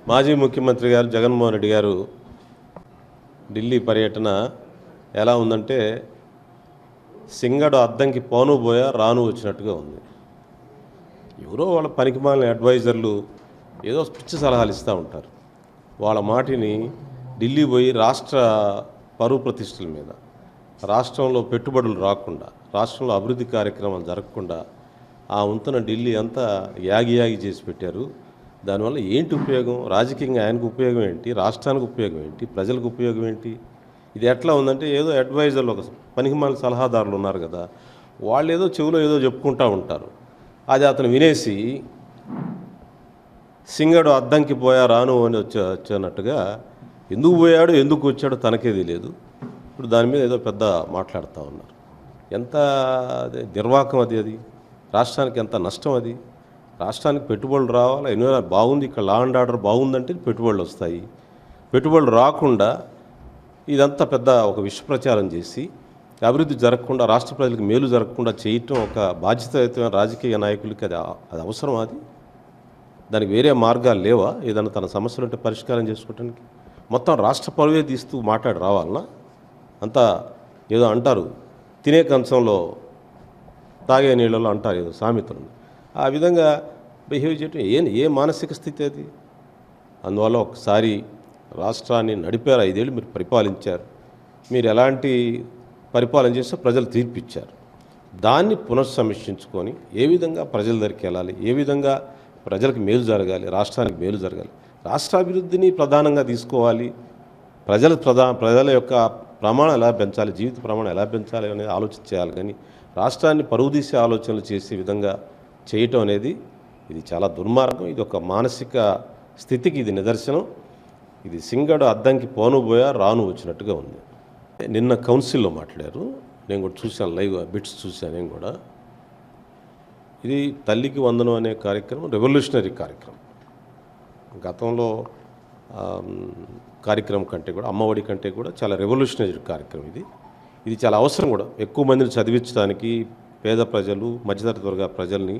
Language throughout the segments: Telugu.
మాజీ ముఖ్యమంత్రి గారు జగన్మోహన్ రెడ్డి గారు ఢిల్లీ పర్యటన ఎలా ఉందంటే సింగడు అద్దంకి పోను పోయా రాను వచ్చినట్టుగా ఉంది. ఎవరో వాళ్ళ పనికిమాలిన అడ్వైజర్లు ఏదో పిచ్చి సలహాలు ఇస్తూ ఉంటారు. వాళ్ళ మాటిని ఢిల్లీ పోయి రాష్ట్ర పరువు ప్రతిష్టల మీద, రాష్ట్రంలో పెట్టుబడులు రాకుండా, రాష్ట్రంలో అభివృద్ధి కార్యక్రమాలు జరగకుండా ఆ వంతున ఢిల్లీ అంతా యాగి చేసి పెట్టారు. దానివల్ల ఏంటి ఉపయోగం? రాజకీయంగా ఆయనకు ఉపయోగం ఏంటి? రాష్ట్రానికి ఉపయోగం ఏంటి? ప్రజలకు ఉపయోగం ఏంటి? ఇది ఎట్లా ఉందంటే ఏదో అడ్వైజర్లు, ఒక పనికిమాలిన సలహాదారులు ఉన్నారు కదా, వాళ్ళు ఏదో చెవిలో ఏదో చెప్పుకుంటూ ఉంటారు. అది అతను వినేసి సింగడు అద్దంకి పోయా రాను అని వచ్చినట్టుగా ఎందుకు పోయాడు, ఎందుకు వచ్చాడో తనకే తెలియదు. ఇప్పుడు దాని మీద ఏదో పెద్ద మాట్లాడుతూ ఉన్నారు. ఎంత నిర్వాకం అది రాష్ట్రానికి ఎంత నష్టం అది. రాష్ట్రానికి పెట్టుబడులు రావాలి, ఎన్విరాన్మెంట్ బాగుంది, ఇక్కడ లా అండ్ ఆర్డర్ బాగుందంటే పెట్టుబడులు వస్తాయి. పెట్టుబడులు రాకుండా ఇదంతా పెద్ద ఒక విష ప్రచారం చేసి అభివృద్ధి జరగకుండా, రాష్ట్ర ప్రజలకు మేలు జరగకుండా చేయటం ఒక బాధ్యతాయుతమైన రాజకీయ నాయకులకి అది అవసరం. దానికి వేరే మార్గాలు లేవా? ఏదైనా తన సమస్యలు ఉంటే పరిష్కారం చేసుకోవటానికి మొత్తం రాష్ట్ర పరువే తీస్తూ మాట్లాడి రావాలన్నా? అంతా ఏదో అంటారు, తినే కంచంలో తాగే నీళ్ళలో అంటారు ఏదో సామెతలు. ఆ విధంగా బిహేవ్ చేయటం ఏ మానసిక స్థితి అది? అందువల్ల ఒకసారి రాష్ట్రాన్ని నడిపారు, 5 ఏళ్ళు మీరు పరిపాలించారు. మీరు ఎలాంటి పరిపాలన చేస్తే ప్రజలు తీర్పిచ్చారు. దాన్ని పునఃసమీక్షించుకొని ఏ విధంగా ప్రజల దగ్గరికి వెళ్ళాలి, ఏ విధంగా ప్రజలకు మేలు జరగాలి, రాష్ట్రానికి మేలు జరగాలి, రాష్ట్రాభివృద్ధిని ప్రధానంగా తీసుకోవాలి, ప్రజల యొక్క ప్రమాణం ఎలా పెంచాలి, జీవిత ప్రమాణం ఎలా పెంచాలి అనేది ఆలోచన చేయాలి. కానీ రాష్ట్రాన్ని పరువు తీసే ఆలోచనలు చేసే విధంగా చేయటం అనేది ఇది చాలా దుర్మార్గం. ఇది ఒక మానసిక స్థితికి ఇది నిదర్శనం. ఇది సింగడు అద్దంకి పోను పోయా రాను వచ్చినట్టుగా ఉంది. నిన్న కౌన్సిల్లో మాట్లాడారు, నేను కూడా చూశాను, లైవ్ బిట్స్ చూశాను నేను కూడా. ఇది తల్లికి వందనం అనే కార్యక్రమం రెవల్యూషనరీ కార్యక్రమం. గతంలో కార్యక్రమం కంటే కూడా, అమ్మఒడి కంటే కూడా చాలా రెవల్యూషనరీ కార్యక్రమం ఇది చాలా అవసరం కూడా. ఎక్కువ మందిని చదివించడానికి, పేద ప్రజలు, మధ్యతరగతి వర్గ ప్రజల్ని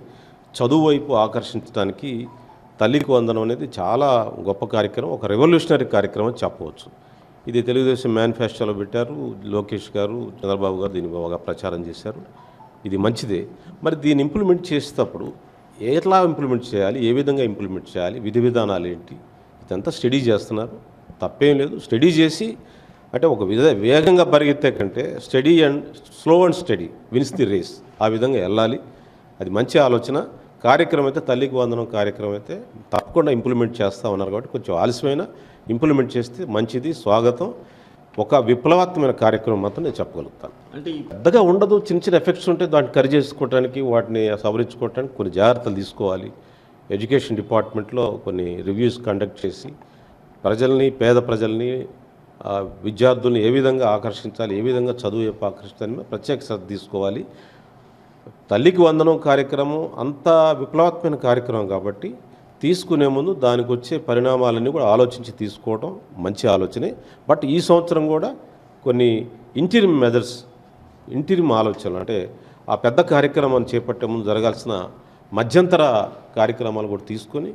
చదువు వైపు ఆకర్షించడానికి తల్లికి వందనం అనేది చాలా గొప్ప కార్యక్రమం, ఒక రెవల్యూషనరీ కార్యక్రమం చెప్పవచ్చు. ఇది తెలుగుదేశం మేనిఫెస్టోలో పెట్టారు. లోకేష్ గారు, చంద్రబాబు గారు దీన్ని బాగా ప్రచారం చేశారు. ఇది మంచిదే. మరి దీన్ని ఇంప్లిమెంట్ చేసేటప్పుడు ఎట్లా ఇంప్లిమెంట్ చేయాలి, ఏ విధంగా ఇంప్లిమెంట్ చేయాలి, విధి విధానాలు ఏంటి, ఇదంతా స్టడీ చేస్తున్నారు. తప్పేం లేదు. స్టడీ చేసి అంటే ఒక వేగంగా పరిగెత్తే కంటే slow and study wins the race, ఆ విధంగా వెళ్ళాలి. అది మంచి ఆలోచన. కార్యక్రమం అయితే తల్లికి వందనం కార్యక్రమం అయితే తప్పకుండా ఇంప్లిమెంట్ చేస్తూ ఉన్నారు కాబట్టి కొంచెం ఆలస్యమైన ఇంప్లిమెంట్ చేస్తే మంచిది, స్వాగతం. ఒక విప్లవాత్మకమైన కార్యక్రమం మాత్రం నేను చెప్పగలుగుతాను. అంటే పెద్దగా ఉండదు, చిన్న ఎఫెక్ట్స్ ఉంటే దాన్ని కరి చేసుకోవడానికి, వాటిని సవరించుకోవడానికి కొన్ని జాగ్రత్తలు తీసుకోవాలి. ఎడ్యుకేషన్ డిపార్ట్మెంట్లో కొన్ని రివ్యూస్ కండక్ట్ చేసి పేద ప్రజల్ని, విద్యార్థుల్ని ఏ విధంగా ఆకర్షించాలి, ఏ విధంగా చదువు వైపు ఆకర్షించాలని ప్రత్యేక శ్రద్ధ తీసుకోవాలి. తల్లికి వందనం కార్యక్రమం అంత విప్లవాత్మకమైన కార్యక్రమం కాబట్టి తీసుకునే ముందు దానికి వచ్చే పరిణామాలన్నీ కూడా ఆలోచించి తీసుకోవడం మంచి ఆలోచనే. బట్ ఈ సంవత్సరం కూడా కొన్ని ఇంటీరియం మెజర్స్, ఇంటీరియం ఆలోచనలు, అంటే ఆ పెద్ద కార్యక్రమాన్ని చేపట్టే ముందు జరగాల్సిన మధ్యంతర కార్యక్రమాలు కూడా తీసుకొని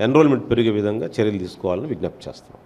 ఎన్రోల్మెంట్ పెరిగే విధంగా చర్యలు తీసుకోవాలని విజ్ఞప్తి చేస్తున్నాం.